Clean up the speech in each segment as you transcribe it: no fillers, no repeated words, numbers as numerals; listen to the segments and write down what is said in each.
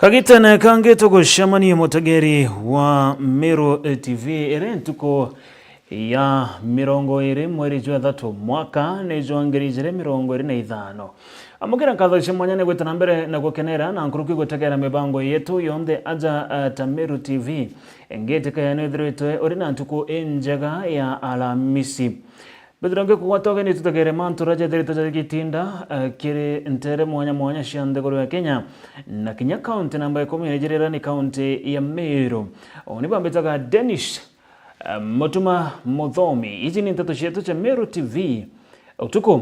Kagitana kange tugucemania mutageri wa Meru TV ere ntuko ya 20 mweri jwa 3 mwaka nejo ngiri 2025 amugera nkatho mwanya gwetana mbere na gukenera na nkuruki gutegera mibango yetu yonde aja ta Meru TV engete kaya nethretwe ori na ntuko enjaga ya Alamisi Bedrange kuwatoge ni tutagere manturaje deri tajagitinda kire ntere mwanya shande goro ya Kenya na Kenya county namba 10 Nigeria ni county ya Meru oniba mbetaga Denish Motuma Muthomi ichi ni ntato shetu cha Meru TV utuku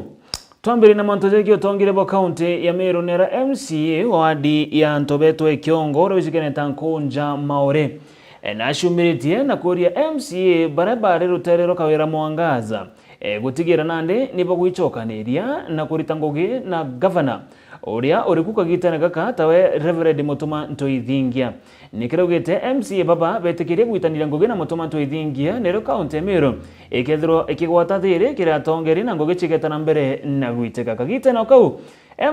twambiri na mantoje kyo tongire bo county ya Meru nera MCA wadi ya Ntobeto Ekiongo ro jikene tankonja maore na shumiritie na kuria MCA barabara ruterero kawira mwangaza gutigira nande nibo gwicokanĩria na kurita ngugi na governor uria uri kukagitana gaka tawe Reverend Mutuma Ntoithingia nikiraugite MCA baba betikirie gwitanira ngugi na Mutuma Ntoithingia nero county Meru ikethiro ikigwata thiri kiratongeri na ngugi chigetana mbere na gwiteka kagitana kau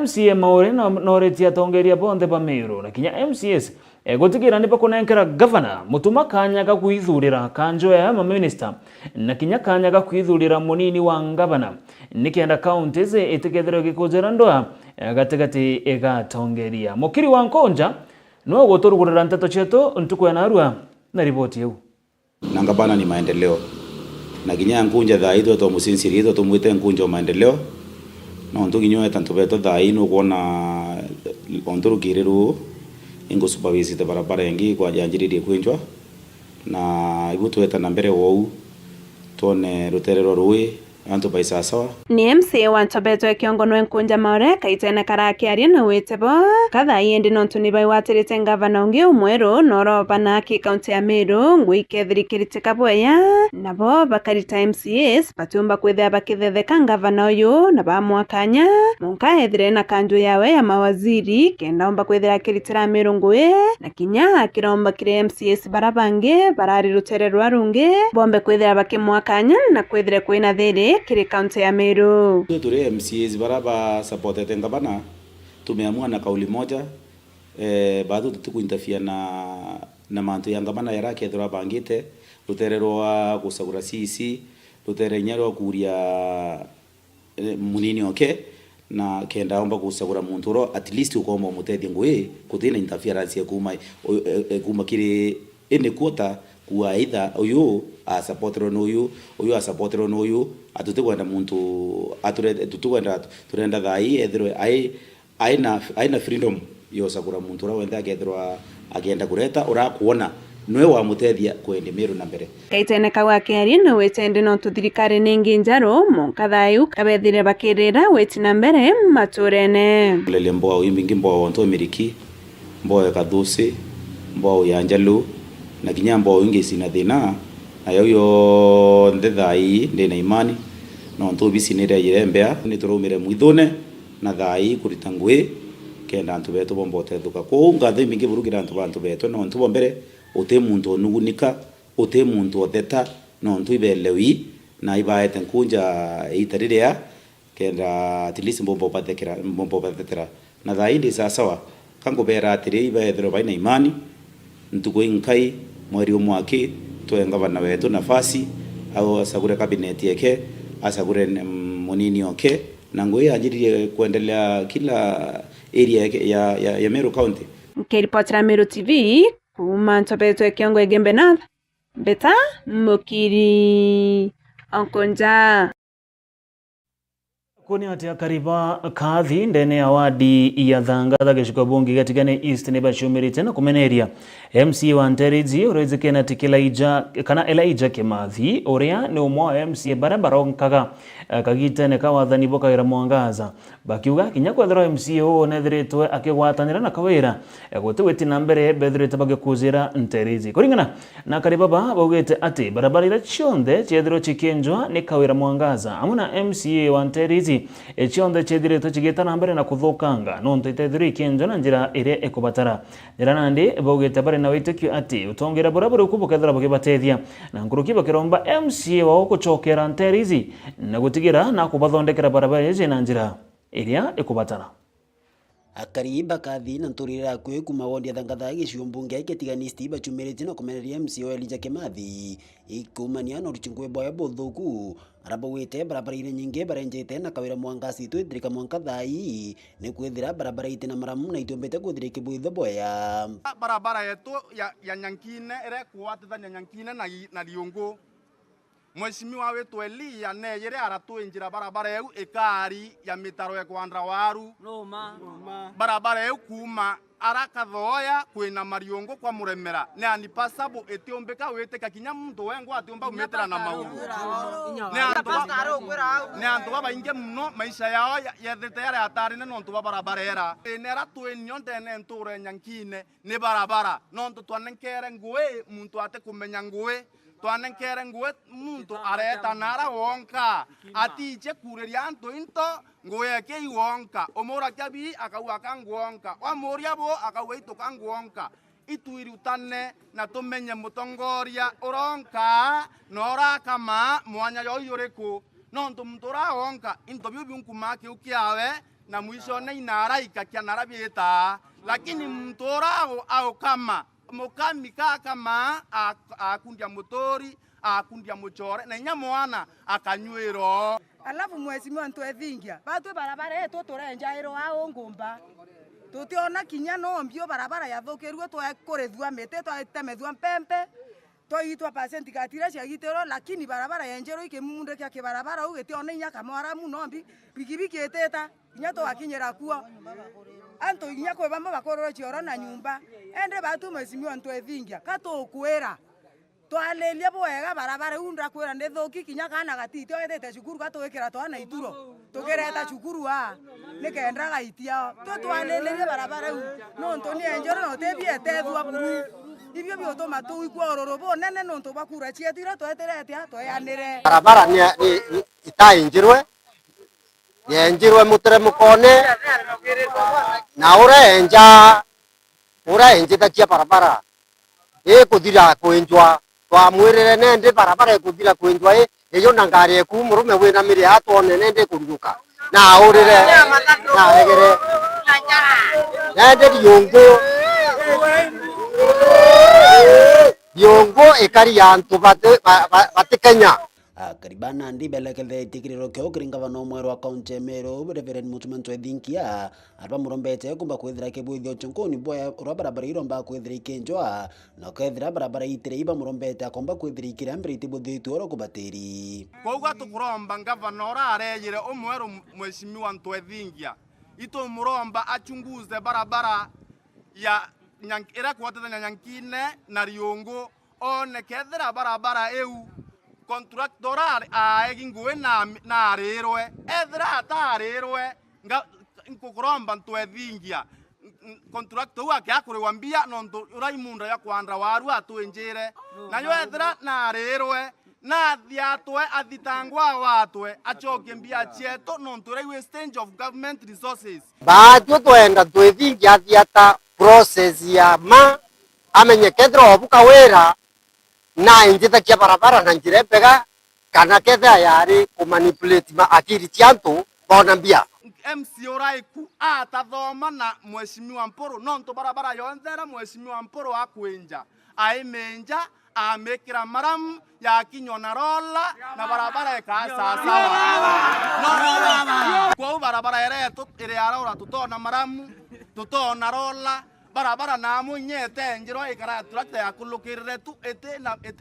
MCA maure no retia tongeria bonde ba Meru na kinya MCS gutigira nipo kunenkera governor Mutuma kanyaga kwithurira kanjo ya minister na kinya kanyaga kwithurira munini wa governor nikienda counties itikethero gikujera ndoa gatigati igatongeria mukiri wa Nkonja no guturugurira nteto chetu ntuko ya narua na ripoti yeu na ngabana ni maendeleo na kinya Nkunja thaitho to musinsiri to mwite Nkunja maendeleo no ntuginyoe tanto beto thaino kuona onturukiriru ingo supervise te barabara yengi kwa janjiririe kwinjwa na igutweta na mbere wou tone ruterero ruwi antu baisa sawa ni MCA wa Ntobeto Ekiongo no Nkunja maore kaitene karakiaria na wetebo katha yendi no tunibai watirite ngavana ungi umweru noro banaki county ya Meru ngwike thirikiritika boya nabo bakarita MCAs batumba kwithia bakithetheka ngavana uyu na bamwakanya munka ethire na kanju yawe ya mawaziri kenda omba kwithira kiritira Meru ngui na kinya kiromba kire MCAs barabange barari ruterero arungi bombe kwithira bakimwakanya na kwithire kwina thiri kiri county ya Meru. Turi MCAs baraba supported ngabana tumeamua na kauli moja bado tukuinterfere na mantu ya ngabana yarake thura bangite ruterero wa kusagura sisi ruterero kuria munini oke na kenda omba kusagura munturo at least ukoma mutethi ngwe kuthina interference ya kuma kiri ene quota kuwa either uyu a supporter no uyu a supporter no uyu atutekwenda muntu atutekwenda turenda thai ethirwe aina freedom yo sagura muntu ra wenda agethirwa agenda kureta ura kuona nwe wa mutethia kwende Meru na mbere kaitene kawa kiari no wetende no tuthirikari ningi njaro munkathayu kabethire bakirira wetina mbere maturene lele mboa wimbingi mboa onto miriki mboa kathusi mboa yanjalu na kinyambo wingi sina thina na yo ndethai ndina imani no ntubisi nire yirembea ni turumire mwithune na thai kurita ngui kenda antu betu bombote thuka ko ngathe mingi burugira antu bantu betu no ntubo mbere ute muntu nugunika ute muntu otheta no ntu ibelewi na ibaete Nkunja itariria kenda at least bombo patekera na thai ndi sawa kango bera atiri ibaethero baina imani ntuko inkai mweri umwaki tuenga bana wetu nafasi au asagure cabinet yake asagure munini oke na ngoi ajiri kuendelea kila area ya Meru County. Kiripotera Meru TV kuma Ntobeto Ekiongo Egembenath beta mukiri Nkonja kuni atia kariba kathi ndene ya wadi ya Thangatha giciko bungi gatigane East ni bashumirite na kumeneria MC wa Nterizi urezeke na Tikelaija kana Elijah Kimathi uria ni umwa MC barabara nkaga kagitene kawathani boka ira mwangaza bakiuga kinya kwethera MC o nethiritwe akigwatanira na kawira gutiwiti na mbere bethirite bagikuzira Nterizi kuringana na kariba baugite ati barabara ira chionde chethiro chikenjwa ni kawira mwangaza amuna MC wa Nterizi echionde chethirite chigitana mbere na kuthukanga no ntethiro ikenjwa na njira ire ekubatara njira nandi baugite bare na witikio ati utongera barabara ukubukethera bakibatethia na nguruki bakiromba MCA wao kuchokera Nterizi na gutigira na kubathondekera barabara ije na njira iria ikubatara akariba kathi na nturira kwe kuma wondi ya thangatha giciumbunge iketiganisti bachumirite na kumeneria MCO Elijah Kimathi ikumania na ruchungwe boya bothuku arabo wite barabara ire nyingi barenjete na kawira mwangasi twithirika mwanka thai ni kwithira barabara ite na maramu na itumbete kuthirika bwitho boya barabara yetu ya Nyankine ire kuwatithania Nyankine na Riungu. Mheshimiwa wetu Elia neyere aratuinjira barabara eu ikari ya mitaro ya kwandra waru barabara eu kuma arakathoya kwina Mariungu kwa Muremera ne anipasabu etiombeka weteka kinya muntu wengu atiomba umetera na mauru ne antu bainge muno maisha yao yethete yare atari ne nontu barabara era enera twenyo ndene nture Nyankine ne barabara nontu twanenkere ngwe muntu ate kumenya ngwe twanenkere ngwe muntu areta nara wonka atiche kureria antu into ngwe ke wonka omora kyabi akawa kangwonka wamoria bo akawa ito kangwonka ituirutane na tumenye mutongoria uronka nora kama mwanya yo yoreko nontu mtura wonka into byo byunkumake ukiawe na mwisho ne inara ikakia narabieta lakini mtura au kama mukami kama akundia motori akundia muchore na nyamwana akanywero. Alafu mheshimiwa ntwethingia batu barabara yetu turenjairo ao ngumba tutiona kinya no mbio barabara yathukiruo twakurithua mite twatemethua mpempe twaitwa pasenti katira cia gitero lakini barabara yenjero ikimunde kya kibarabara ugitiona inya kamwara muno mbi bikibiki eteta kinya twakinyira kuo anto inya kwe bamwe bakororo chioro na nyumba ende batu mheshimiwa ntwethingia katukwira twalelia bwega barabara unda kwira ndethoki kinya kana gatiti oyete cukuru gatwikira twana ituro tukireta cukuru nikenda gaitia twalelia barabara no ntoni enjoro no tebiete thua buru ibyo byotoma tuikwa ororobo nene no ntobakura chietira tweteretia twayanire barabara ni itainjirwe yenjirwe muteremukone na urenjita chia barabara kuthira kwenjwa twamwirire nende barabara kuthira kwenjwa iyo na ngari eku murume wina miri atwone nende kuruguka na urire na egere nende Riungu ikari ya antu batikenya karibana ndi belekele tikiriro kyo kiringava no mwero wa kaunti ya Meru Reverend Mutuma Ntwethingia arba murombete kumba kwithira kibwithio chunkoni boya ro barabara iromba kwithira ikenjwa na kwithira barabara itire iba murombete akomba kwithira ikirambira itibuthitu ro kubatiri kwauga tukuromba ngavana ora areyire omwero mheshimiwa Ntwethingia ito muromba achunguze barabara ya ira kuwatithania Nyankine na Riungu one kethira barabara eu contractor aegingwe na arirwe ethira atarirwe nkukuromba Ntwethingia contractor wake akuriwa mbia nontu uraimunda ya kwandra waru atwenjire nayo ethira na arirwe na thiatwe athitangwa watwe achoke mbia chieto nontu rai wastage of government resources batu twenda Ntwethingia thiata process ya amenye kethira obuka wera na injita kia barabara na njire pega kana ketha yari kumanipulate akiri chiantu bona mbia MCO raiku atathoma na mheshimiwa Mpuru nonto barabara yonthera mheshimiwa Mpuru akwenja aimenja amekira maramu ya kinyona rola na barabara ekasa sawa kwa barabara yeretu ire araura tutona maramu tutona rola barabara na munyete njiro ikara tractor ya kulukirire tu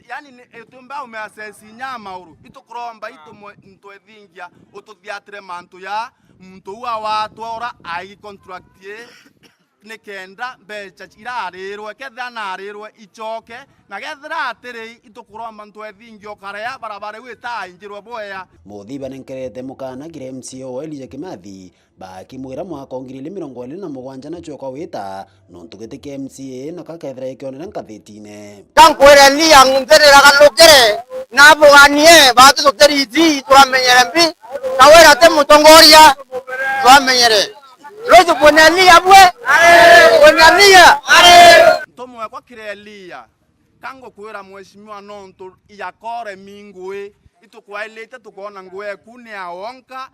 yani etumba umeasesi nyama uru itukuromba Ntwethingia ututhiatire mantu ya muntu wa watu ora ai contractie nikenda mbecha irarirwe ketha na arirwe ichoke na gethira atiri itukuromba Ntwethingia okarea barabara wita injirwe boya muthiba nenkerete mukana kire MCO Elijah Kimathi bakimwira mwaka 2027 na choko wita nontugete ke MCA na kakethira ikionera nkathitine kankwira ni angumberera galukire na buganie batu soteriji twamenyere mbi na wera te mutongoria twamenyere rojo bonalia bwe bonalia ntomwe kwa kirelia kango kwira mheshimiwa nonto yakore mingwe itukwailite tukona ngwe kuni aonka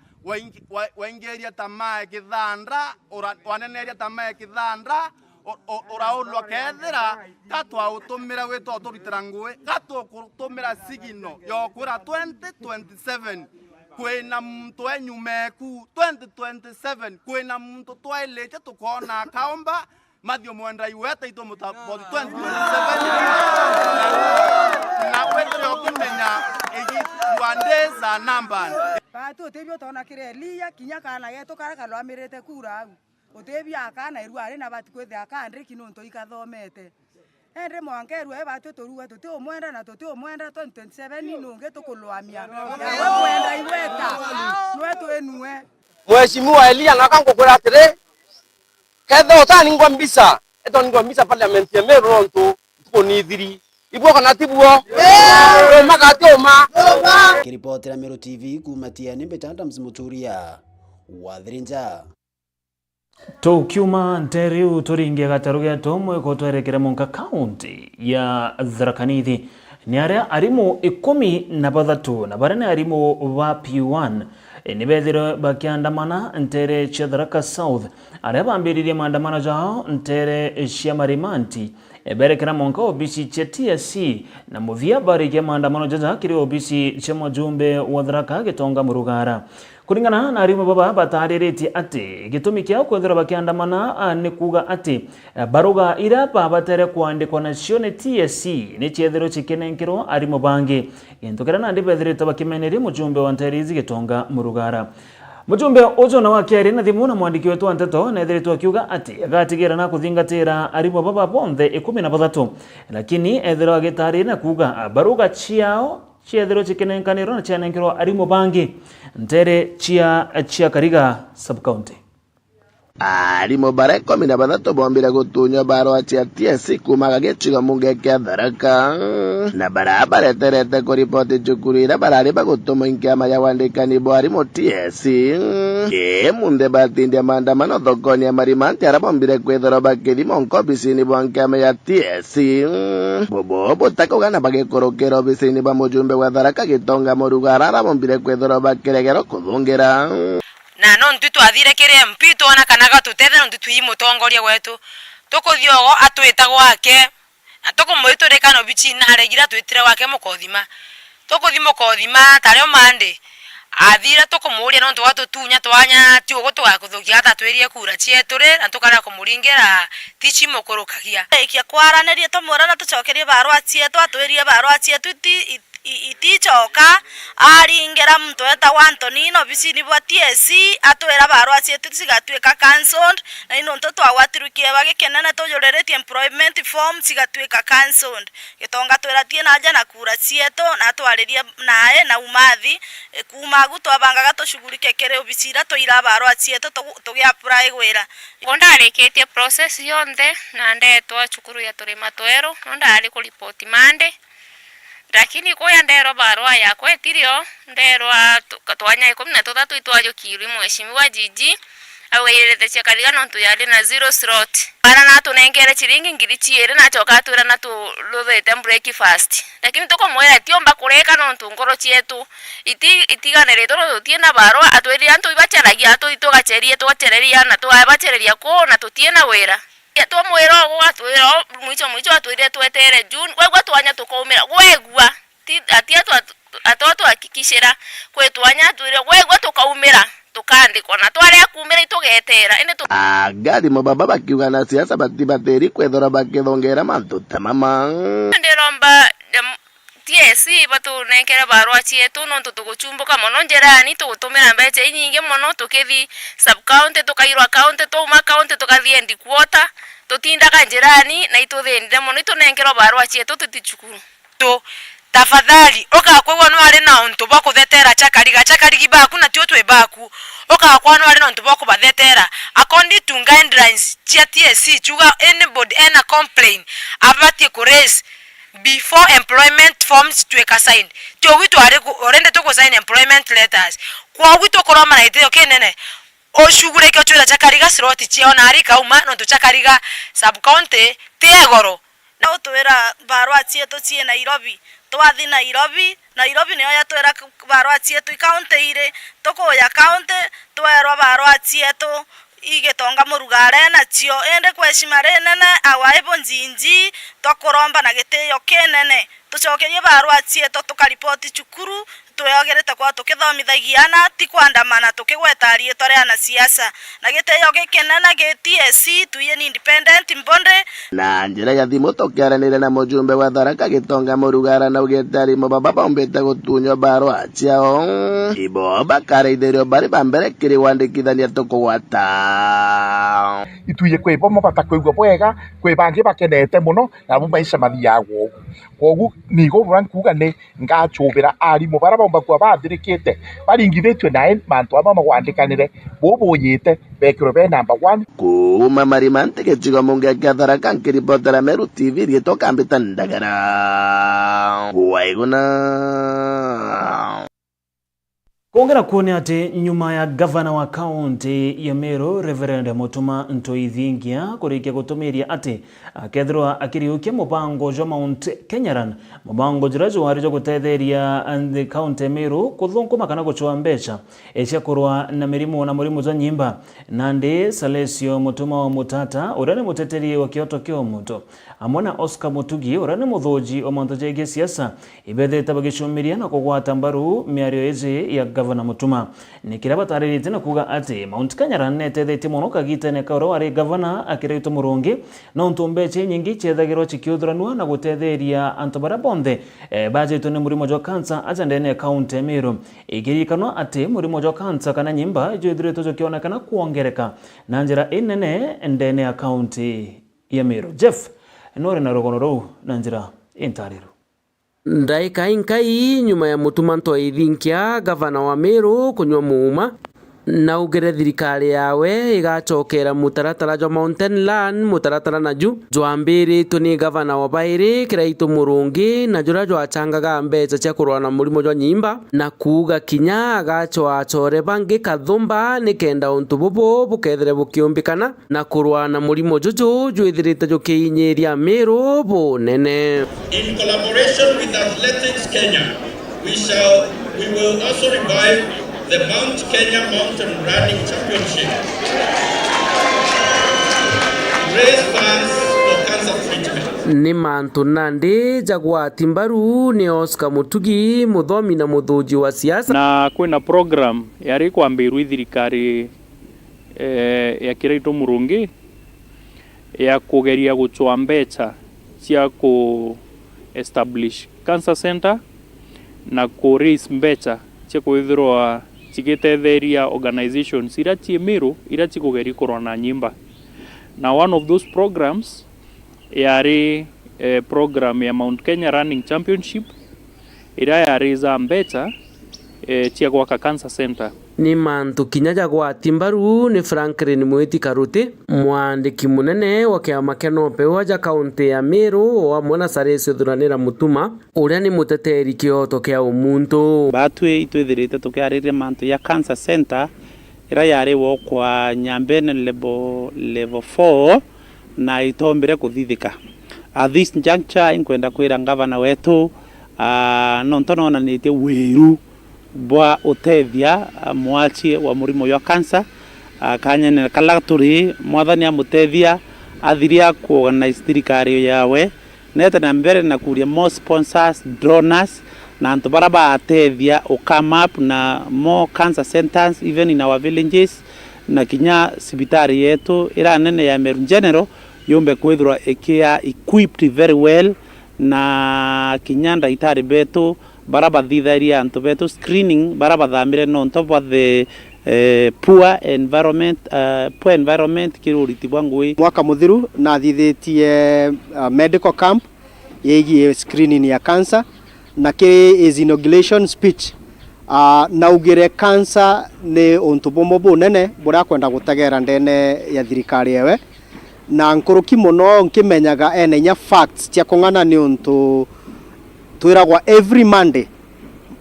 waingeria tamae kithanda waneneria tamae kithanda uraulwa kethira gatwa utumira wito turutira ngwe gatwa kutumira sigino yokwira 2027 kwina muntu enyumeku 2027 kwina muntu twailite tukona kaomba Mathio mwenda iweta ito mutabodi 2027 na kwenda okumenya egi wandeza number batu tebyo tona kirelia kinya kana yeto karaka lwamirete kura otebya akana irware na batikwethe akandre kinonto ikathomete endre mwankerwe batu toruwa tote omwenda na tote omwenda 2027 nonge tokulwamia ya mwenda iweta nwetu enue Mheshimiwa Elia nakangukura atire ketho utani ngwa mbisa eto ngwa mbisa parliament ya Meru ronto tuko nithiri ibwo kana tibuo makati oma kiripotera Meru TV kumatia nimbe tanda mzimuturia wathirinja tukiuma nteriu turingia gataru getu mweko twerekera Monka county ya Tharaka Nithi ni aria arimu 13 na barene arimu ba P1 ni bethiro bakiandamana ntere cia Tharaka South aria bambiririe maandamano jao ntere cia Marimanti eberekera Monka obisi cia TSC na muthia barikia maandamano jaja kiri obisi cia mujumbe wa Tharaka Gitonga Murugara. Kuringana na arimu baba bataririti ati gitumi kia kwethera bakiandamana ni kuga ati baruga ira babatere kwandikwa na cio ni TSC ni ciethero cikenenkerwo arimu bangi intokera na ndibethirite bakimeneria mujumbe wa Nterizi Gitonga Murugara. Mujumbe ujo na wakiari na thimu na mwandiki wetu Nteto na ethiritwo akiuga ati agatigira na kuthingatira arimu baba bonthe 13 lakini ethero agitari na kuga baruga ciao ciethero cikenenkanirwo na cianenkerwo arimu bangi ntere cia Kariga sub county. Arimu bara 13 bombira gutunya barua cia TSC kumaga gicigo munge kia Tharaka na bara bareterete kuripoti cukuru ira barari bagutuma inkiama ya wandikani bo arimu TSC munde batindia maandamano thokoni ya Marimanti ara bombire kwethera bakiri Monka obisini bwa nkiama ya TSC bobo botakogana bagikorokera obisini ba mujumbe wa Tharaka Gitonga Murugara ara bombire kwethera bakiregero kuthungira na no ntu twathire kire MP twana kanaga tutethe no ntu mutongoria wetu tukuthiogo atwitagwo ake atukumuiturika no bichi na aregira twitire wake mukothima tukuthi mukothima tareo mande athira tukumuria no ntu watutunya twanya ti ugo twakuthukia hata twirie kura cieture na tukara kumuringira tichi mukurukagia ikia kwaranirie tumura na tucokerie barua cietu atwirie barua cietu itichoka aringera muntu eta Anthony no bisini bwa TSC atwera barua cietu cigatwika cancelled na ino nto twagwatirukie bagikenana tujureretie employment form cigatwika cancelled Gitonga tweratie na nja na kura cietu na twaririe nae na umathi kuma gutwabangaga tushugurike kere obisira toira barua cietu tugi apply gwira ndarikitie process yonthe na ndetwa cukuru ya turima twero ndari ku report mande lakini kuya ndero barua yakwa etirio nderwa twanya 13 itwajukiri mheshimiwa jiji awirete cia Kariga no tuyari na 0 slot para na tunengere chiringi ngiri chiere na choka tura na tu luthete breakfast lakini tuko mwera tiomba kureka no ntungoro cietu itiganere toro tutie na barua atwiri antu ibacharagia atu itugacherie twachereria na twabachereria ko na tutie na wera tu mwero gwatwiro mwicho atwire twetere June gwegwa twanya tukaumira gwegwa atia atoto hakikishira kwetwanya atwire gwegwa tukaumira tukandikwa na tware kumira itugetera ine agari mababa bakiuga na siasa batibateri kwethora bakithongera mantu tamama ndiromba TSC batu nenkera barua cietu no tuguchumbuka mono njerani tugutumira mbeche nyingi mono tukithi sub county tukairwa county tuma county tukathie ndikwota tutindaga njerani na ituthendire mono itunenkerwa barua cietu tutichukuru tu tafadhali oka kwegwa no ari na untu bakuthetera chakarigi baku na tio twe baku oka kwa no ari na untu bakubethetera according to guidelines cia TSC chuga anybody ena complain abatie ku raise before employment forms tweka sign tio witu ari orende to sign employment letters kwa witu koroma na itio kenene oshugure kyo chura Chakariga slot chiona ari kauma no to Chakariga sub county tegoro Twira barua cietu cie Nairobi twathi Nairobi niyo yatwira barua cietu ikaunti ire tukuya kaunti twerwa barua cietu igitonga murugare nacio ende kweshima renene awaibo njinji twakuromba na gitiyo kinene tucokerie barua cietu tukaripoti cukuru tweogerete kwa tukithomithagiana ti kwandamana tukigwetarie twareana siasa na gitiyo gikinene GTSC tuye ni independent mbonde na njira ya thimu tukiaranire na mujumbe wa Tharaka Gitonga Murugara na ugitari mubaba bombete gutunywa barua ciao ibo bakareitherio bari bambere kiri wandikithania tukugwata ituye kwibo mabata kwigwa bwega kwibangi bakenete muno na mumaica mathiagwo kogu nigo rankuga ni ngachubira ari mubara bomba kwa bathirikite baringithitwe nae mantu ama magwandikanire bobuyite bekiro be number 1 kuma marimante gecigo mungeke Tharaka nkiripotera Meru TV rietoka mbita ndagara waiguna Kuongera kuone ati nyuma ya gavana wa kaunti ya Meru Reverend Mutuma Ntoithingia kurikia gutumiria ati akethirwa akiriukia mubango jwa Mount Kenyaran mubango jirajo warijo gutetheria and kaunti ya Meru kuthunguma kana guchwa mbeca ecia kurwa na mirimu na murimu za nyimba nandi Salesio Mutuma wa Mutata urane muteteri wa Kyoto Kyomuto amona Oscar Mutugi urane muthoji wa mantoje ge siasa ibethete bagishumiria na kugwata mbaru miario ezi ya gavana Mutuma nikiraba taririte na kuga ati Mount Kenyaran netethete muno kagitene kauro ari gavana akirito murungi na ntumbeche nyingi chethagirwa chikiuthranwa na gutetheria antu bara bonde bajeto ne murimo jwa cancer ajandene county Meru igirikanwa ati murimo jwa cancer kana nyimba ijwithireto jokiona kana kuongereka na njira inene ndene ya county ya Meru. Jeff nore na rogonoro na njira intariro ndaika inkai nyuma ya Mutuma Ntoithingia gavana wa Meru kunywa muuma na ugere thirikari yawe igacokera mutaratara jwa Mountain Land mutaratara naju jwambiri tuni gavana wa bairi kiraitu murungi na jura jwa changaga mbeca cia kurwa na murimo jwa nyimba na kuga kinya agachwa achore bangi kathumba nikenda untu bubu bukethere bukiumbikana na kurwa na murimo juju jwithirite jukiinyiria Meru bunene. In collaboration with Athletics Kenya, we will also revive the Mount Kenya Mountain Running Championship. Raise funds for cancer treatment. Ni mantu nandi jagwa timbaru ni Oscar Mutugi muthomi na muthuji wa siasa na kwina program yari kwambiru thirikari ya kiraito murungi ya kugeria guchwa mbeca cia ku establish cancer center na ku raise mbeca cia kuithirwa chigitetheria organizations ira ci Meru ira chikugeri kurwa na nyimba na one of those programs yari program ya Mount Kenya Running Championship ira yari za mbeca cia gwaka cancer center. Ni mantu kinyaja gwa timbaru ni Franklin Mwiti Karuti mwandiki munene wa kiama kia Nopewa ja kaunti ya Meru wa mwana Salesio thuranira Mutuma uria ni muteteri Kyoto kia umuntu batwe itwithirite tukiarire mantu ya cancer center ira yari wo kwa Nyambene level 4 na itombere kuthithika at this juncture inkwenda kwira gavana wetu nontonona nite wiru bwa utethia mwachi wa murimo wa cancer kanyene kalaturi mwathani amutethia athiria ku organize thirikari yawe neta na mbere na kuria more sponsors donors na antu bara batethia o come up na more cancer centers even in our villages na kinya sibitari yetu ira nene ya Meru General yombe kwithirwa ikia equipped very well na kinyanda itari betu baraba thitharia antu betu screening baraba thamire no top of the poor environment kiruriti bwangui mwaka muthiru na thithitie medical camp yegi screening ya cancer na ke is inoculation speech na ugire cancer ni untu bombo bunene bura kwenda gutegera ndene ya thirikari yewe na nkuruki muno nkimenyaga enya facts cia kung'ana ni untu twiragwa every Monday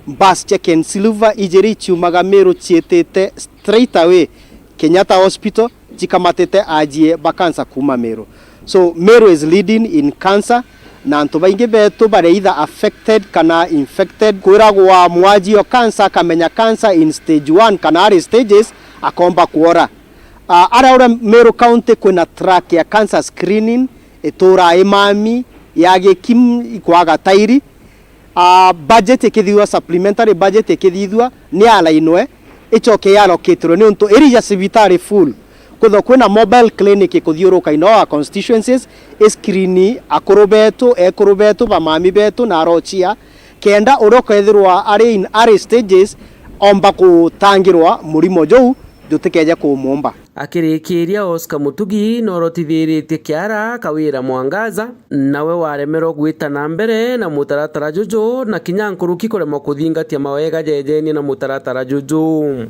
bus check in silver ijeri chumaga Meru chietete straight away Kenyatta Hospital chikamatete ajie bakansa kuma Meru So Meru is leading in cancer na antu baingi betu bare either affected kana infected kwiragwa mwaji o cancer kamenya cancer in stage 1 kana early stages akomba kuora. Ara Meru County kuna track ya cancer screening itura imami yage kim ikwaga tairi. Budget ikithwa supplementary budget ikithwa ni ala inwe ichoke yaloketro ni unto eri ya civitary full kutho kwina mobile clinic ikuthiuruka ino constituencies screen akurubetu bamami betu na rochia kenda uroka ithirwa ari in early stages omba kutangirwa murimo jou jutikeje kumomba. Akirikiria Oscar Mutugi norotithiritie kiara kawira mwangaza nawe waremero gwita na mbere na mutaratara juju na kinyankuruki kuremo kuthingatia mawega jejeni na mutaratara juju.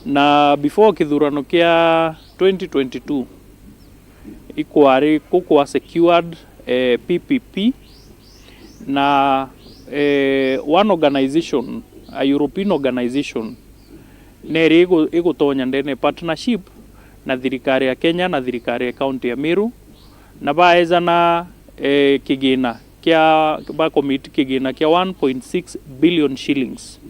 Na before kithurano kia 2022 ikwari kukwa secured PPP na one organization, a European organization neri igutonya ndene partnership na thirikari ya Kenya na thirikari ya county ya Meru na baeza na kigina kia ba commit kigina kia 1.6 billion shillings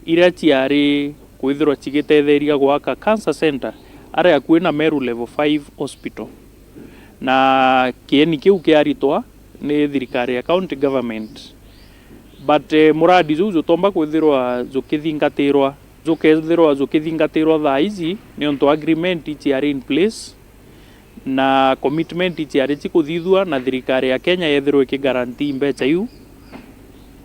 ira tiari kwithirwa chigitetheria gwaka cancer center ara kwina Meru level 5 hospital na kieni kiu kiaritwa ni thirikari ya county government but muradi zuzu tomba kwithirwa zukithingatirwa zukithingatirwa thaa ici ni onto agreement itiari in place na commitment itiari chikuthithwa na thirikari ya Kenya yethirwe ki guarantee mbecha iu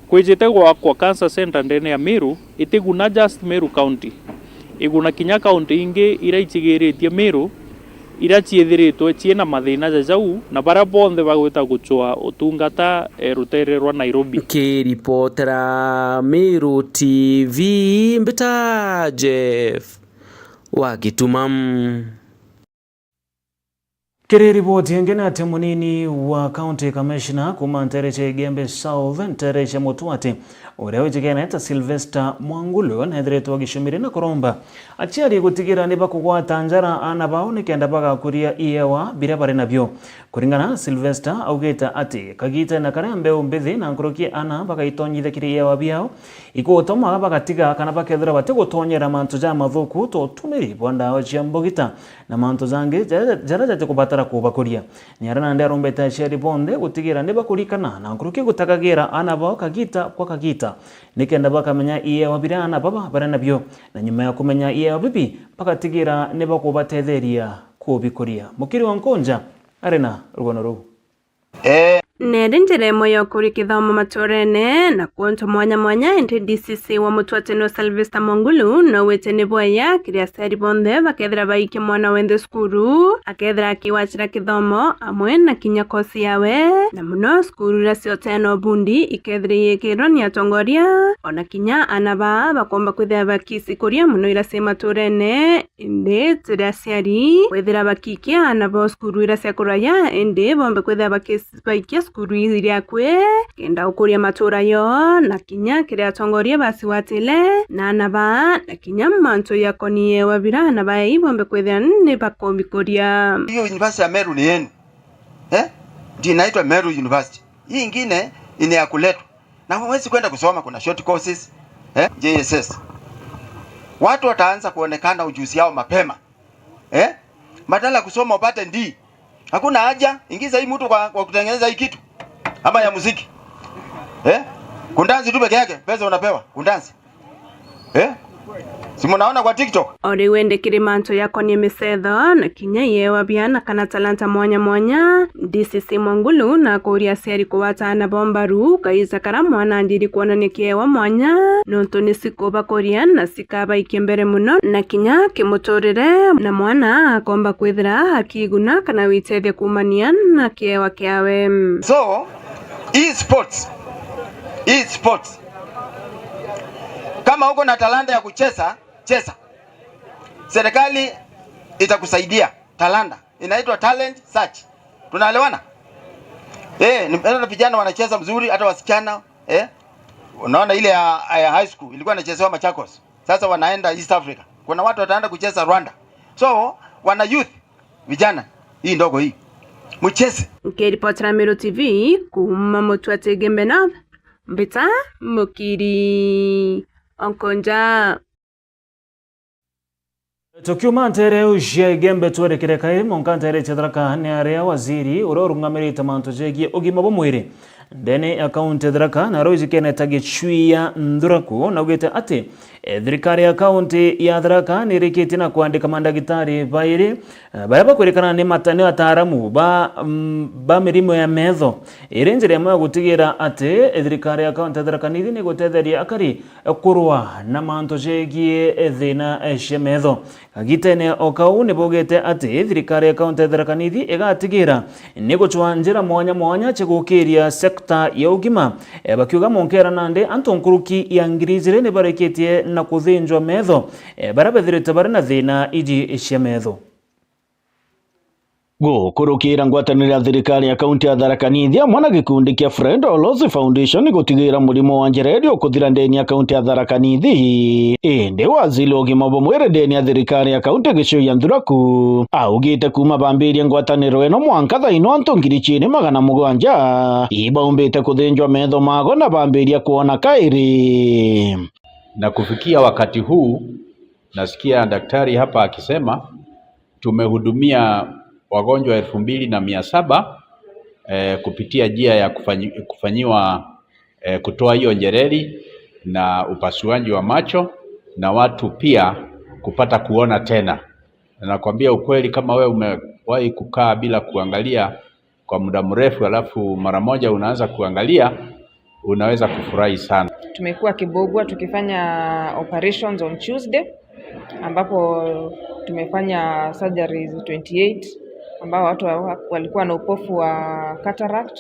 kwijite kwa cancer center ndene ya Meru itiguna just Meru County iguna kinya county ingi ira itigiritie Meru ira chiethiritwe chiena mathina jajau na bara bonthe bagwita guchwa utungata rutererwa Nairobi. Kiripotera Meru TV Mbita Jeff Wagitumam. Kiri ripoti ngene ati munini wa county commissioner kuma Ntereche Gembe South Ntereche Mutwati uria wikigena eta Sylvester Mwangulu nethretwo gicumiri na kuromba achiari gutigira niba kugwata njara ana bao nikenda baga kuria iewa bire bare nabyo kuringana Sylvester augeta ati kagita na karembe umbithi na nkuruki ana baga itonyithe kiri iewa biao ikotoma bagatiga kana bakethira bate gutonyera mantu ja mathuku to tumiri bonda ocia mbogita na mantu zange jara kubatara kubakuria nyarana ndi arombeta achiari bonde gutigira niba kurikana na nkuruki gutakagira ana bao kagita kwa kagita nikenda bakamenya iewa bire ana baba bare nabyo na nyuma ya kumenya iewa bibi bakatigira niba kubatetheria kubikuria mukiri wa Nkonja arena rugono ru nere njere moyo kuri kithomo maturene na kuonto mwanya ente DCC wa Mutwati no Sylvester Mwangulu no wete niboya kiria sari bonde bakethira baike mwana wende skuru akethira akiwachira kithomo amwe na kinya kosi yawe na muno skuru rasio teno bundi ikethira yekiro ni atongoria ona kinya anaba bakomba kwithira bakisi kuria muno irase maturene inde tirasiari kwithira bakikia anaba skuru irase kuraya inde bombe kwithira bakisi baikia skuru iria kwe kenda ukuria matura yo na kinya kiria tongoria basiwatile na naba na kinya manto yakonie wabira na bae ibombe kwethia ni bakombikoria. Hiyo university ya Meru ni yenu ndio inaitwa Meru University. Hii ingine ina ya kuletwa na huwezi kwenda kusoma, kuna short courses JSS. Watu wataanza kuonekana ujuzi yao mapema badala kusoma upate ndi. Hakuna haja ingiza hii mtu kwa kutengeneza hii kitu ama ya muziki kundanzi tu peke yake pesa unapewa kundanzi si munaona kwa TikTok ori wende kirimanto yako ni misetho na kinya yewa biana kana talanta mwanya DCC Mwangulu na kuria seri kuwata na bombaru kaiza kara mwana ndiri kuona nikiewa mwanya nonto nisikoba koria na sikaba ikembere muno na kinya kimutorere na mwana akomba kwithira akiguna kana witethia kumania na kiewa kiawe. So e-sports kama uko na talanta ya kucheza cheza, serikali itakusaidia. Talanta inaitwa talent search, tunaelewana? Ni vijana wanacheza mzuri, hata wasichana unaona ile ya high school ilikuwa inachezewa Machakos, sasa wanaenda East Africa, kuna watu wataenda kucheza Rwanda. So wana youth vijana hii ndogo hii Mcheze. Ukiripotera Meru TV kuma Mutwete Gembe North, Mbita Mukiri Onkonja. Tukiuma ntere uje Gembe twerekere kai monkantere chedraka ne area waziri urorungamirite manto jegie ugima bomwire ndene account edraka na roizi kene tagechwia nduraku na ugete ate thirikari account ya Tharaka nirikite na kuandika mandagitari baire bayaba kwerekana ni matane ataramu ba mirimo ya metho irenjere ya gutigira ate thirikari account Tharaka nithi ni gutetheria akari kurwa na manto jegie thina shemetho agitene okau ni bogete ate thirikari account Tharaka nithi igatigira ni guchwa njira mwanya chegukiria sekta ya ugima bakiuga monkera nande antonkuruki ya ngirizi ne bareketie na kuthinjwa metho barabethirite bari na thina iji cia metho gukurukira ngwataniro ya thirikari ya kaunti ya Tharaka Nithi mwana gikundi kia Friend Olozi Foundation gutigira murimo wa njererio ukuthira ndeni ya kaunti ya Tharaka Nithi indi waziri ugima bomwire ndeni ya thirikari ya kaunti gicuia Nduraku augite kuma bambirie ngwataniro eno mwanka thaino antu ngiri chini 700 ibaumbite kuthinjwa metho mago na bambiria kuona kairi. Na kufikia wakati huu nasikia daktari hapa akisema tumehudumia wagonjwa 2700 kupitia njia ya kufanyiwa kutoa hiyo njereri na upasuaji wa macho na watu pia kupata kuona tena. Na nakwambia ukweli, kama wewe umewahi kukaa bila kuangalia kwa muda mrefu alafu mara moja unaanza kuangalia, unaweza kufurahi sana. Tumekuwa Kibogwa tukifanya operations on Tuesday ambapo tumefanya surgeries 28 ambao watu walikuwa na upofu wa cataract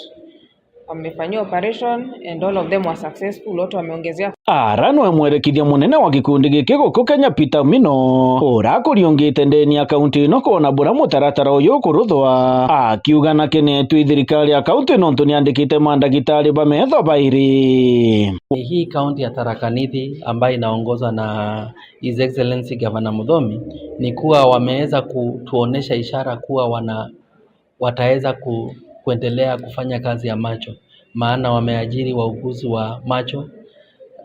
wamefanyia operation and all of them were successful. Watu wameongezea Aranwe mwerekithia munene wa gikundi giki guku Kenya Peter Mino urakuriongite ndeni ya kaunti ino kona bura mutaratara uyu kuruthwa akiuga na kenetu thirikari ya kaunti no tuniandikite mandagitari ba metho bairi. Hii kaunti ya Tharaka Nithi ambayo inaongozwa na His Excellency Governor Muthomi ni kuwa wameweza kutuonesha ishara kuwa wataweza kuendelea kufanya kazi ya macho, maana wameajiri wauguzi wa macho.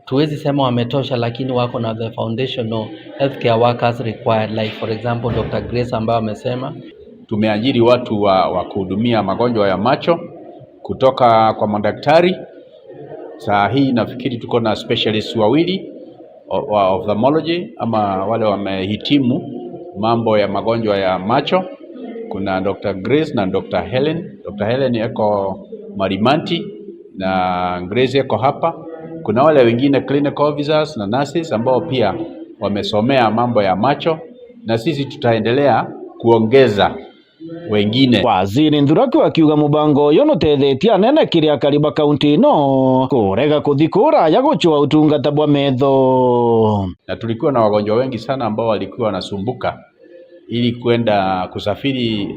Tuwezi sema wametosha, lakini wako na the foundational healthcare workers required, like for example Dr. Grace ambao amesema tumeajiri watu wa kuhudumia magonjwa ya macho kutoka kwa madaktari. Saa hii nafikiri tuko na specialists wawili wa ophthalmology ama wale wamehitimu mambo ya magonjwa ya macho. Kuna Dr. Grace na Dr. Helen. Dr. Helen yako Marimanti na Grace yako hapa. Kuna wale wengine clinical officers na nurses ambao pia wamesomea mambo ya macho, na sisi tutaendelea kuongeza wengine. Waziri Nduraku akiuga mubango yo nutethetie anene kiria kariba kaunti no kurega kuthikura ya guchwa utungata bwa metho. Na tulikuwa na wagonjwa wengi sana ambao walikuwa wanasumbuka ili kwenda kusafiri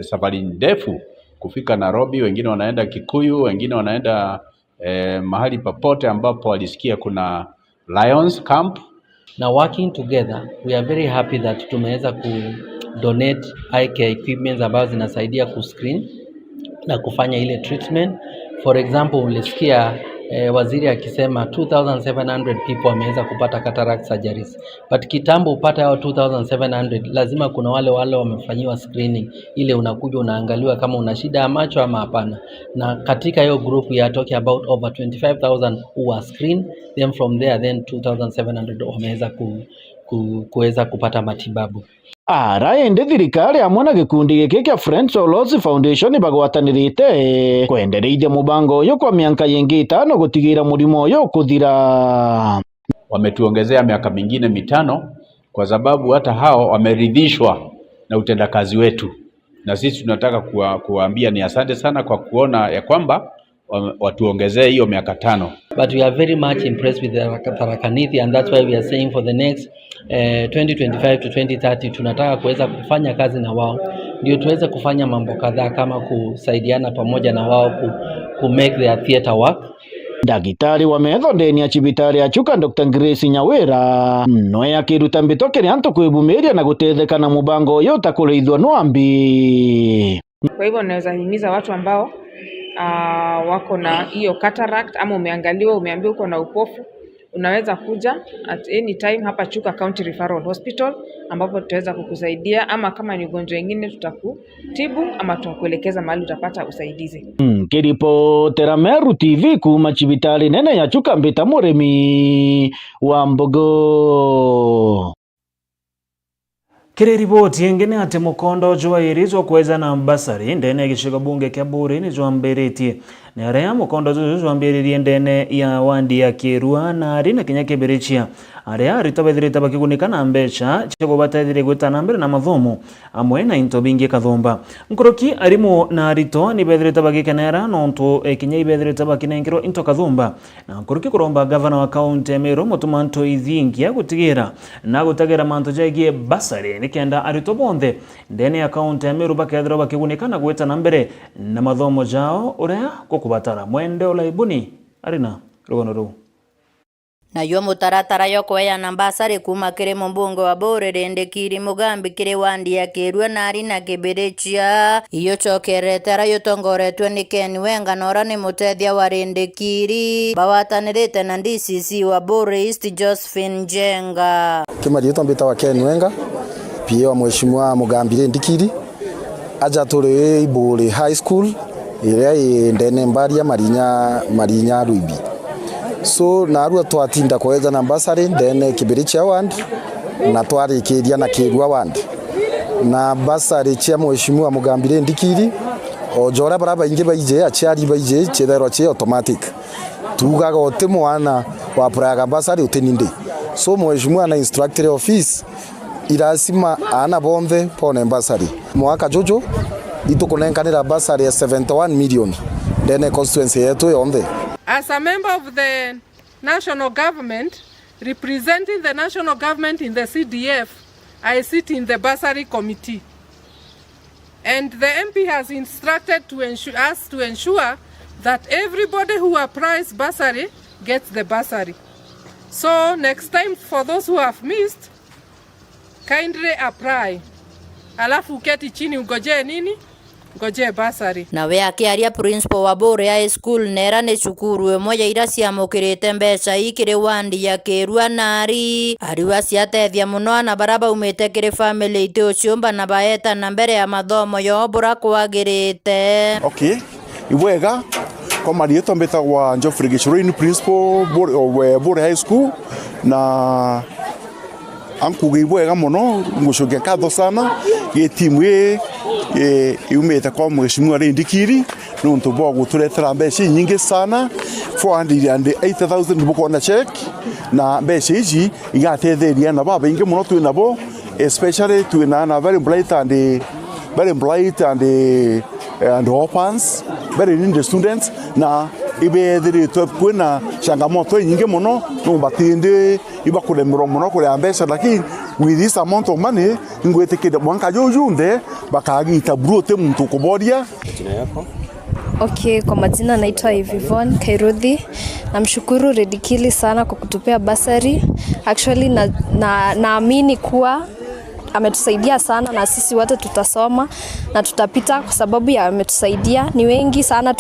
safari ndefu kufika Nairobi, wengine wanaenda Kikuyu, wengine wanaenda mahali papote ambapo walisikia kuna Lions Camp. Now working together, we are very happy that tumeweza donate eye care equipments ambazo zinasaidia kuscreen na kufanya ile treatment. For example, ulisikia waziri akisema 2700 people wameweza kupata cataract surgeries. But kitambo upata hao 2700 lazima kuna wale wamefanyiwa screening, ile unakuja unaangaliwa kama una shida ya macho ama hapana. Na katika hiyo group we are talking about over 25,000 who are screened, then from there 2700 wameweza kuweza kupata matibabu. Ende thirikari hamwe na gikundi giki kia Friends Olozi Foundation bagwatanirite kwendereithia mubango uyu kwa miaka yengi 5 gutigira murimo uyu kuthira. Wametuongezea miaka mingine 5 kwa sababu hata hao wameridhishwa na utendakazi wetu, na sisi tunataka kuwaambia ni asante sana kwa kuona ya kwamba watuongezee hiyo miaka 5. But we are very much impressed with the Tharaka Nithi, and that's why we are saying for the next 2025 to 2030 tunataka kuweza kufanya kazi na wao ndio tuweze kufanya mambo kadhaa kama kusaidiana pamoja na wao ku make their theater work. Dagitari wa metho ndeni ya cibitari ya Chuka Dr. Grace Nyawira no yakiruta mbitokere antu kwibumiria na gutetheka na mubango uyu utakureithwa nwambi. Kwa hivyo naweza himiza watu ambao wako na hiyo cataract ama umeambiwa uko na upofu, unaweza kuja at any time hapa Chuka County Referral Hospital ambapo tutaweza kukusaidia, ama kama ni ugonjwa mwingine tutakutibu ama tutakuelekeza mahali utapata usaidizi. Kiripotera Meru TV kuma chibitari nene ya Chuka mbita murimi wa Mbogo. Kire ripoti yengene ati mukondo jwairizwa kweza na basari ndene gicigo bunge kya Buri ni jwambiritie na area mukondo jwambiririe ndene ya wandi ya Kirua na arina kinya kibirichia area ritabethirite bakigunika na mbecha chego batathire gwetana mbere na mathomo amwe na into bingi kathomba nkoroki arimu na arito ni bethirite bagikenera nonto kinya ibethirite bakinengero into kathomba na nkoroki kuromba governor wa county ya Meru Mutumanto Ithingia gutigira na gutagera manto jagie basari ni kenda arito bonthe ndene ya county ya Meru bakethira bakigunika na gwetana mbere na mathomo jao urea kukubatara mwende ulaibuni arina rugono ru na yo mutaratara yo kweana basari kuma kire mbunge wa Buri rendekiri mugambi kire wandi ya Kirua na arina kibirichia iyo chokeretera yotongoretwe ni Ken Wenga nora ni mutethia wa rendekiri bawatanirite na DCC wa Buri East Josephine Njenga kimari yotombita wa Ken Wenga pia wa mheshimiwa mugambi rendekiri aja turi Buri High School ile ndene mbari ya Marinya Ruibi so narua twatinda kweza na basari ndene kibirichia wand na twarikiria na Kirua wand na basari chia mheshimiwa mugambire ndikiri ojora baraba inge baije achiari baije chedero che automatic tugaga ote mwana wa praga basari uteninde so mheshimiwa na instructor office irasima ana bombe pone basari mwaka jojo itukunenkanira basari ya 71 million ndene constituency yetu yonde. As a member of the national government, representing the national government in the CDF, I sit in the bursary committee. And the MP has instructed us to ensure that everybody who applies bursary gets the bursary. So next time, for those who have missed, kindly apply. Alafu uketi chini ugoje nini? Goje basari. Na we akiaria principal wa Buri High School nera ni cukuru moja ira ciamukirite mbeca ikire wandi ya Kirua nari ariwa ciatethia muno na baraba umite kire family ite uciumba na baeta na mbere ya mathomo yo bura kwagirite. Okay, iwega kwa marieto mbeta wa Geoffrey Gichuruni principal Buri High School na ankuge iwega muno ngushugia katho sana ye timu iumete kwa mheshimiwa rendikiri nuntu bo guturetera mbeca nyingi sana 480,000 buko na check na mbeca ici igatetheria na baba ingi muno twina bo especially twina na very bright and orphans very needy students na ibethiritwe kwina changamoto nyingi muno nubatinde ibakuremero muno kuri mbeca lakini with this amount of money ngwetekede mwanka jojunde bakagita brote mtu kubodia. Jina yako? Okay, kwa majina naitwa Yvonne Kairuthi. Namshukuru Redikili sana kwa kutupea basari. Actually naamini kuwa ametusaidia sana na sisi wote tutasoma na tutapita kwa sababu ya ametusaidia. Ni wengi sana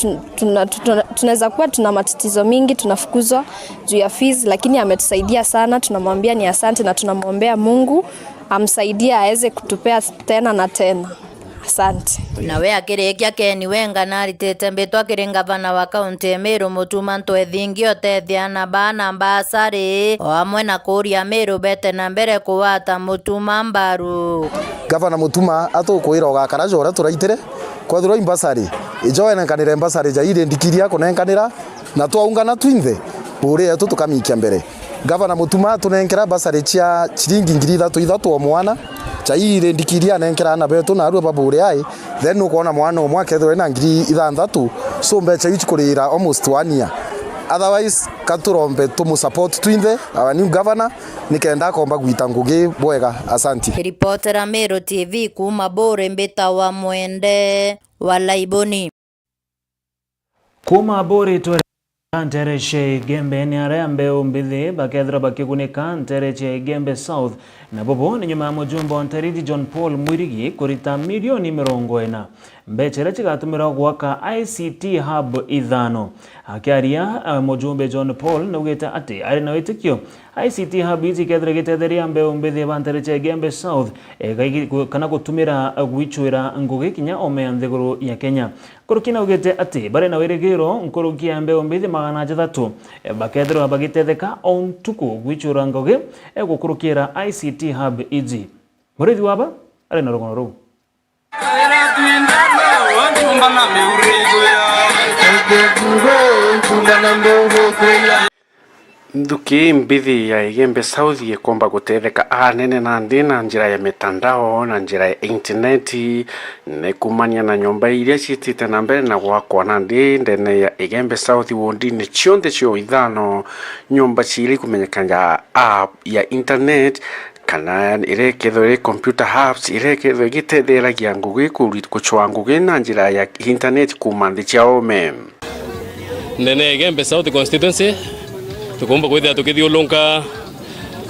tunaweza kuwa tuna matatizo mingi, tunafukuzwa juu ya fees, lakini ametusaidia sana. Tunamwambia ni asante na tunamwombea Mungu amsaidie aweze kutupea tena na tena. Asante. Na we akirikia Ken Wenga na aritete mbetwa kiri gavana wa county ya Meru Mutumanto Ithingia otethia na bana basari o amwe na kuria Meru bete na mbere kuwata Mutuma mbaru. Gavana Mutuma atukwira ogakara jora turaitire kwathiro imbasari ijoene kanire imbasari jaire ndikiria kunenkanira na twaungana twinthe Buri yetu tukamikia mbere. Gavana Mutuma tunenkera basari chia chiringi 3,000 o mwana chaire ndikiria nenkera na beto na aru Buri ai then ukona mwana omwe akethwe na 6,000 so mbecha ichi kurira almost 1 year. Otherwise katurombe tumu support twinthe our new governor nikenda komba gwita ngugi bwega. Asante. Reporter Meru TV kuma Buri mbita wa mwende walaiboni kuma Buri tu Ntereche Gembe ni area mbeo mbithi bakethira bakigunika Ntereche Gembe South na bobo ni nyuma ya mujumbe wa Nteriti John Paul Mwirigi kurita milioni 40 mbechere chigatumira gwaka ICT hub ithano. Akiaria mujumbe John Paul naugeta ati ari na witikio ICT hub izi kethre gitetheria mbeu mbithi bantere Gembe South kana gutumira gwichwira ngugi kinya ome nthiguru ya Kenya. Kurukina ugete ati bare na wirigiro nkurukia mbeu mbithi 300 bakethro bagitetheka ontuku gwichura ngugi gukurukira ICT hub izi. Murithi waba ari na rogono ru Nduki mbithi ya Gembe South yekomba gutetheka anene na ndina njira ya mitandao na njira ya interneti ne kumania na nyomba iria citite na mbere na gwakwa na ndene ya Gembe South wondi ni chionde cio ithano nyomba ciri kumenyekanja app ya internet kana irekethwe computer hubs irekethwe gitetheragia ngugi kuchwa ngugi na njira ya internet kumanthi ciao me ndene Gembe South constituency tukumba kwithia tukithiulunka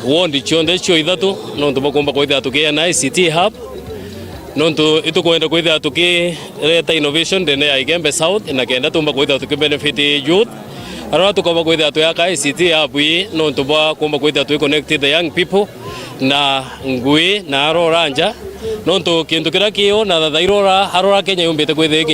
wondi chionde cio ithatu no tukumba kwithia tukia na ICT hub no itukwenda kwithia tukireta innovation ndene ya Gembe South na kenda tumba kwithia tukibenefit youth ara tukumba kwithia tuyaka ICT hub no tumba kumba kwithia tu connect the young people na ngui na aroranja no to kintu kira kio na thairora arora Kenya yumbite kwithia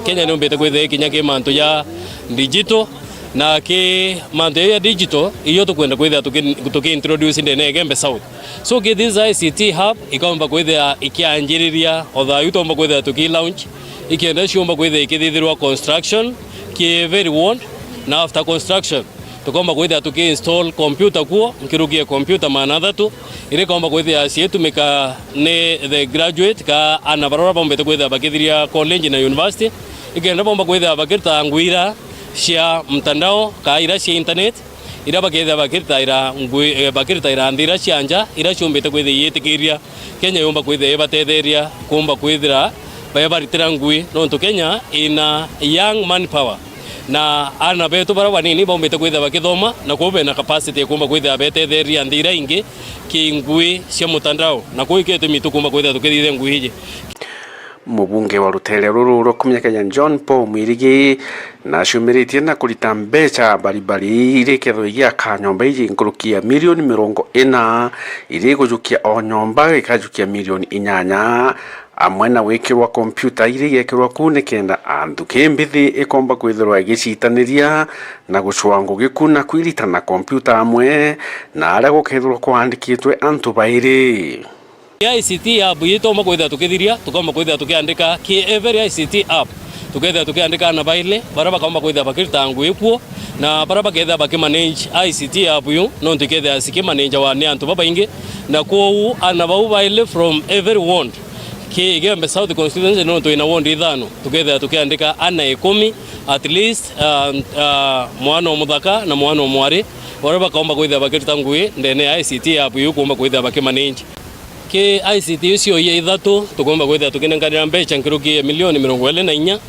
Kenya yumbite kwithia Kenya ke mantu ya digital na ke mantu ya digital iyo tukwenda kwithia tuki introduce ndene Gembe South so ke this ICT hub ikomba kwithia ikianjiriria otha yutomba kwithia tuki launch ikenda ciomba kwithia ikithithirwa construction ke very one na after construction tukomba kwithia tuki install computer kuo nkirugie computer manadatu ire komba kwithia cietumika ne the graduate ka anabarora bombe kwithia bakithiria college na university ikenda bomba kwithia bakirta ngwira cia mtandao ka ira cia internet ira bakithiria bakirta ira ndira cia nja ira ciombete kwithia yetikiria Kenya yomba kwithia ibatetheria kumba kwithira bayabaritira ngui no to Kenya ina young manpower na ana betu bara wanini bombete kwithia bakithoma na kube na capacity ya kumba kwithia betetheria ndira ingi kingui cia mtandao na kuikete mitu kumba kwithia tukithithia ngui hije. Mubunge wa Rutere ruru kumenyekanya John Paul Mwirigi na shumiritie na kurita mbeca baribari irekethwo igiaka nyomba iji nkurukia milioni 40 iri gujukia o nyomba ikajukia milioni 8 amwe na wikirwa computer iri gekirwa kune kenda anduke mbithi ikomba kwithirwa igicitaniria na gucwa ngugi kuna kwirita na computer amwe na ara gukethirwa kwandikitwe antu bairi ICT app yitomba kwithia tukithiria tukomba kwithia tukiandika ki every ICT app tukethia tukiandika na baile baraba komba kwithia bakirta ngui kuo na baraba kethia bakimanage ICT app yu no tukethia sikimanage wa ne antu babaingi na kuo ana bau baile from every ward ki Gembe South constituency no to ina ward ithano tukethia tukiandika ana 10 at least mwana muthaka na mwana mwari baraba komba kwithia bakirta ngui ndene ICT app yu komba kwithia bakimanage ke ICT ucio ye ithatu tukomba kwithia tukinenganira mbeca nkirukie milioni 24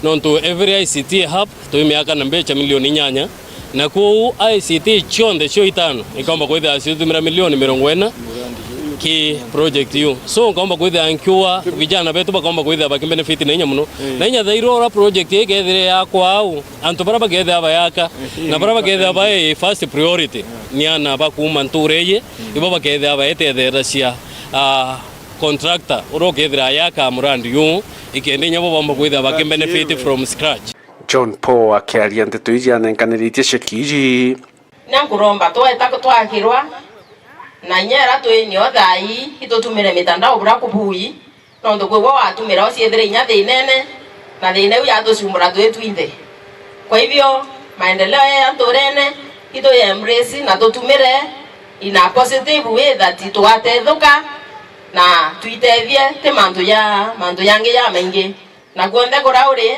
no to every ICT hub tuimiaka na mbeca milioni 8 na ku ICT chonde cio itano ikomba kwithia citumira milioni 40 ki project yu so komba kwithia nkiwa vijana betu bakomba kwithia bakibenefit na inya muno na inya thairora project igethire yakwa au antu baraba kethia bayaka na baraba kethia bae first priority ni ana bakuma ntureye ibo bakethia baetethera cia contractor urokethira yaka murandi yu ikende nyabo bomba kwithia bakibenefit from scratch. John Paul akiaria ndeto ici anenkaniritie cekiji nyankuromba twakirwa na nyera twenio thai itutumire mitandao bura kubui no ndo kwewa watumira uciethire inya thinene na thine uya tucumura twitwithe kwa hivyo maendeleo ya nturene ito ya embrace na tutumire ina positive way that tugathethuka na tuitethie te mantu yangi ya maingi na kuonde kurauri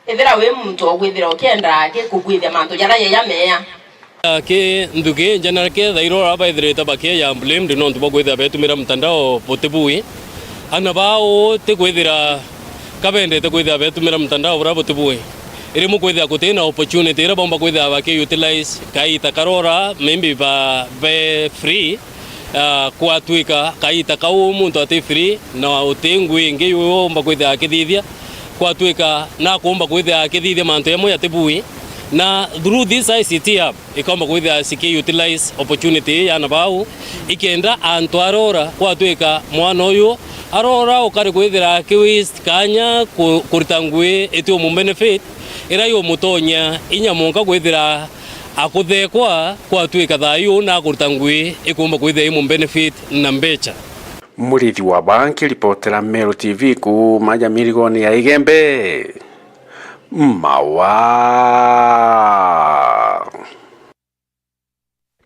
ethira we muntu ogwithira okenda ke kukwithia mantu jara ya meya ke nduge general ke thairora baithirite bakie ya blamed no ntu bagwithia betumira mtandao potebui ana bao te kwithira kabendete kwithia betumira mtandao bra potebui iri mukwithia kutina opportunity ira bomba kwithia baki utilize kaita karora maybe be free kwatuika kaita kau muntu ati free na utengui ingi yo bomba kwithia akithithia kwatuika na kuomba kwithia kithithia mantu yamwe yatibui na through this ICT hub ikomba kwithia siki utilize opportunity ya nabau ikenda antu arora kwatuika mwana uyu arora ukari kwithira kiwist kanya kuritangwe etio mu benefit ira yo mutonya inyamunga kwithira akuthekwa kwatuika thayu na kuritangwe ikumba kwithia mu benefit na mbecha. Murithi wa banki ripotera Meru TV ku maja mirigoni ya Igembe mawa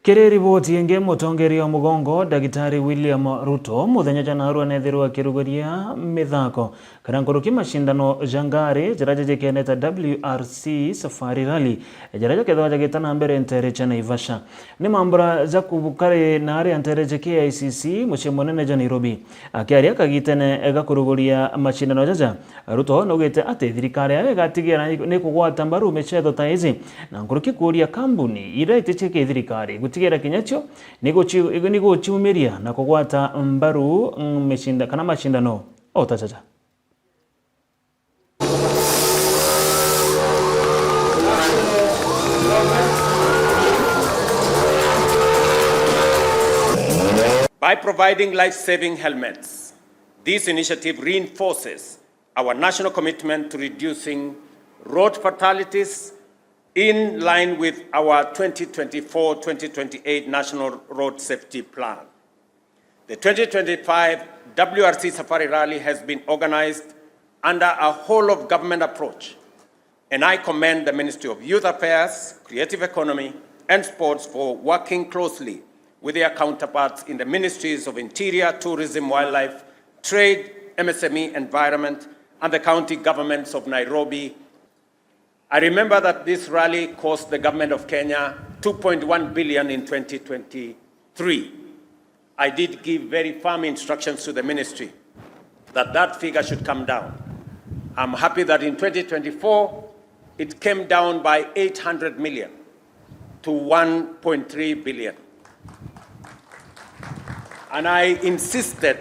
Kere riboti yenge mutongeri wa mugongo Dagitari William Ruto muthenya jana harua nethirwa akirugoria mithako kana nkuruki mashindano jangari jaraje keneta WRC Safari Rally jaraje ketho jagitana mbere ntere cha Naivasha ni mambura za kubukare na ari ntere je KICC muchemonene ja Nairobi akiaria kagitene egakurugoria mashindano jaja Ruto nogete ate thirikari yawe gatigira ni kugwata mbaru mechetho taizi na nkuruki kuria kambuni ira itecheke thirikari gutigera kinyacho nigo chiumiria na kugwata mbaru meshinda kana mashindano otachacha. By providing life-saving helmets, this initiative reinforces our national commitment to reducing road fatalities in line with our 2024-2028 National Road Safety Plan. The 2025 WRC Safari Rally has been organized under a whole-of-government approach, and I commend the Ministry of Youth Affairs, Creative Economy, and Sports for working closely with their counterparts in the Ministries of Interior, Tourism, Wildlife, Trade, MSME, Environment, and the county governments of Nairobi. I remember that this rally cost the government of Kenya 2.1 billion in 2023. I did give very firm instructions to the ministry that that figure should come down. I'm happy that in 2024, it came down by 800 million to 1.3 billion. And I insisted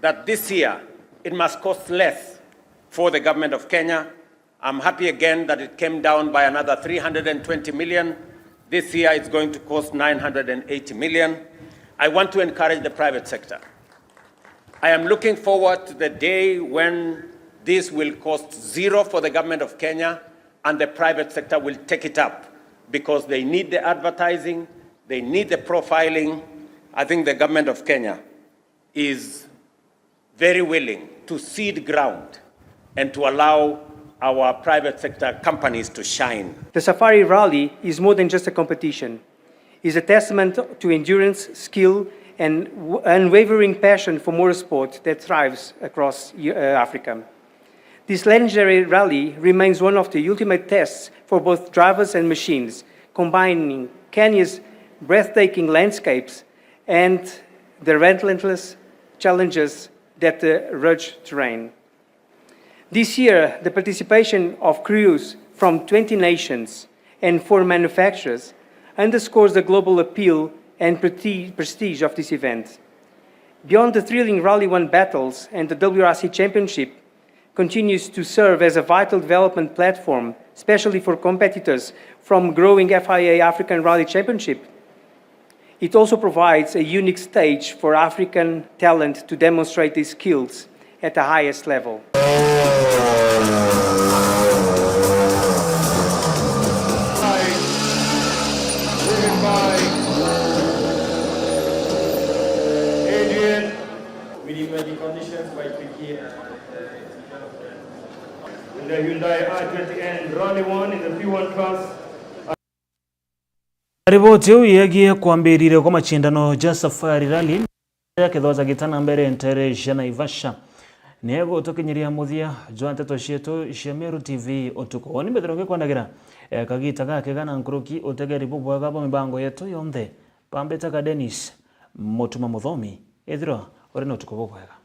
that this year it must cost less for the government of Kenya. I'm happy again that it came down by another 320 million. This year it's going to cost 980 million. I want to encourage the private sector. I am looking forward to the day when this will cost zero for the government of Kenya and the private sector will take it up because they need the advertising, they need the profiling. I think the government of Kenya is very willing to cede ground and to allow our private sector companies to shine. The Safari Rally is more than just a competition. It's a testament to endurance, skill, and unwavering passion for motorsport that thrives across Africa. This legendary rally remains one of the ultimate tests for both drivers and machines, combining Kenya's breathtaking landscapes and the relentless challenges that the rugged terrain. This year, the participation of crews from 20 nations and 4 manufacturers underscores the global appeal and prestige of this event. Beyond the thrilling Rally 1 battles and the WRC Championship continues to serve as a vital development platform, especially for competitors from growing FIA African Rally Championship. It also provides a unique stage for African talent to demonstrate their skills at the highest level. The Hyundai i20N Rally 1 in the P1 class. Riboti hiyo yegie kuambirire kwa machindano ja Safari Rally yakithoza gitana mbere ntere ja Naivasha nego tokinyiria muthia joante tosheto cia Meru TV utuko oni mbetero ngikwandagira kagita gake gana nkuruki utegeri bubwa gabo mibango yetu yonthe pambeta ka Dennis mutuma muthomi ethira ori no tuko bubwa.